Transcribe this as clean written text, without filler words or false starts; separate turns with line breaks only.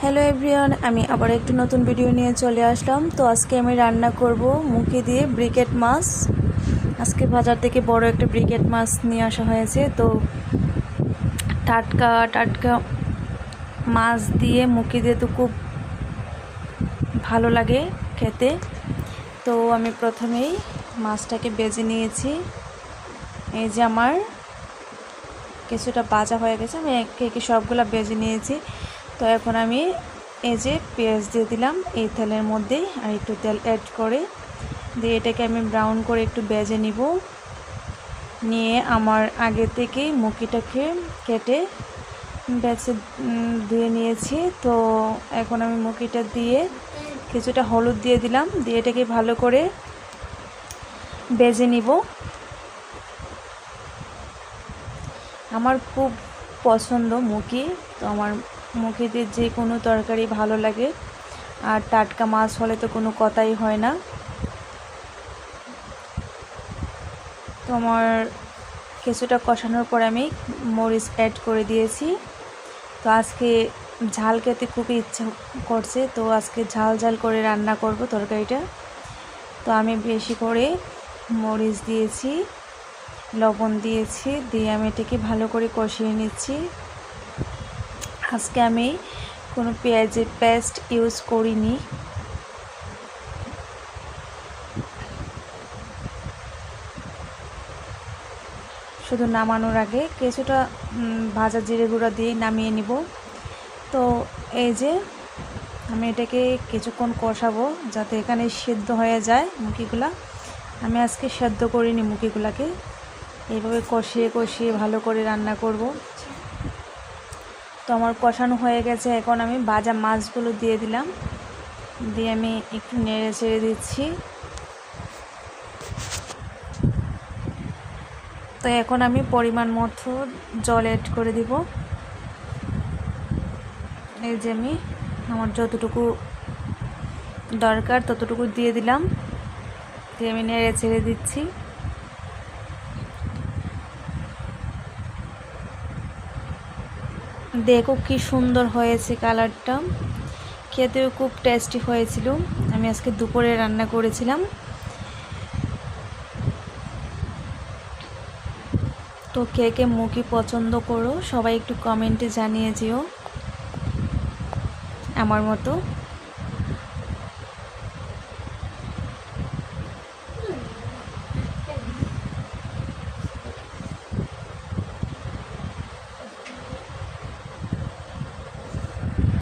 Hello everyone, আমি আবার একটু নতুন ভিডিও নিয়ে চলে আসলাম। তো আজকে আমি রান্না করব মুখি দিয়ে ব্রিকেট মাছ। আজকে বাজার থেকে বড় একটা ব্রিকেট মাছ নিয়ে আসা হয়েছে। তো টাটকা টাটকা মাছ দিয়ে মুখি দিয়ে তো খুব ভালো লাগে খেতে। তো আমি প্রথমেই মাছটাকে ভেজে নিয়েছি। এই যে আমার কিছুটা ভাজা হয়ে গেছে, আমি একে সবগুলা ভেজে নিয়েছি। তো এখন আমি এই যে পেঁয়াজ দিয়ে দিলাম এই তেলের মধ্যেই, আর একটু তেল অ্যাড করে দিয়ে এটাকে আমি ব্রাউন করে একটু ভেজে নিব। নিয়ে আমার আগে থেকেই মুখিটাকে কেটে বেছে ধুয়ে নিয়েছি। তো এখন আমি মুখিটা দিয়ে কিছুটা হলুদ দিয়ে দিলাম, দিয়ে এটাকে ভালো করে ভেজে নিব। আমার খুব পছন্দ মুখি। তো আমার মুখি দিয়ে যে কোনো তরকারি ভালো লাগে, আর টাটকা মাছ হলে তো কোনো কথাই হয় না। তো আমার কিছুটা কষানোর পর আমি মরিচ অ্যাড করে দিয়েছি। তো আজকে ঝাল খেতে খুবই ইচ্ছা করছে, তো আজকে ঝাল ঝাল করে রান্না করব তরকারিটা। তো আমি বেশি করে মরিচ দিয়েছি, লবণ দিয়েছি, দিয়ে আমি এটাকে ভালো করে কষিয়ে নিচ্ছি। আজকে আমি কোনো পেঁয়াজের পেস্ট ইউজ করিনি। শুধু নামানোর আগে কিছুটা ভাজা জিরে গুঁড়া দিয়ে নামিয়ে নিব। তো এই যে আমি এটাকে কিছুক্ষণ কষাবো যাতে এখানে সেদ্ধ হয়ে যায় মুখিগুলা। আমি আজকে সেদ্ধ করিনি মুখিগুলাকে, এইভাবে কষিয়ে কষিয়ে ভালো করে রান্না করব। তো আমার কষানো হয়ে গেছে, এখন আমি ভাজা মাছগুলো দিয়ে দিলাম, দিয়ে আমি একটু নেড়ে ছেড়ে দিচ্ছি। তো এখন আমি পরিমাণ মতো জল অ্যাড করে দিব। এই যে আমি আমার যতটুকু দরকার ততটুকু দিয়ে দিলাম, দিয়ে আমি নেড়ে ছেড়ে দিচ্ছি। দেখো কি সুন্দর হয়েছে কালারটা, খেতেও খুব টেস্টি হয়েছিল। আমি আজকে দুপুরে রান্না করেছিলাম। তো কে কে মুখি পছন্দ করো সবাই একটু কমেন্টে জানিয়ে যেও আমার মতো।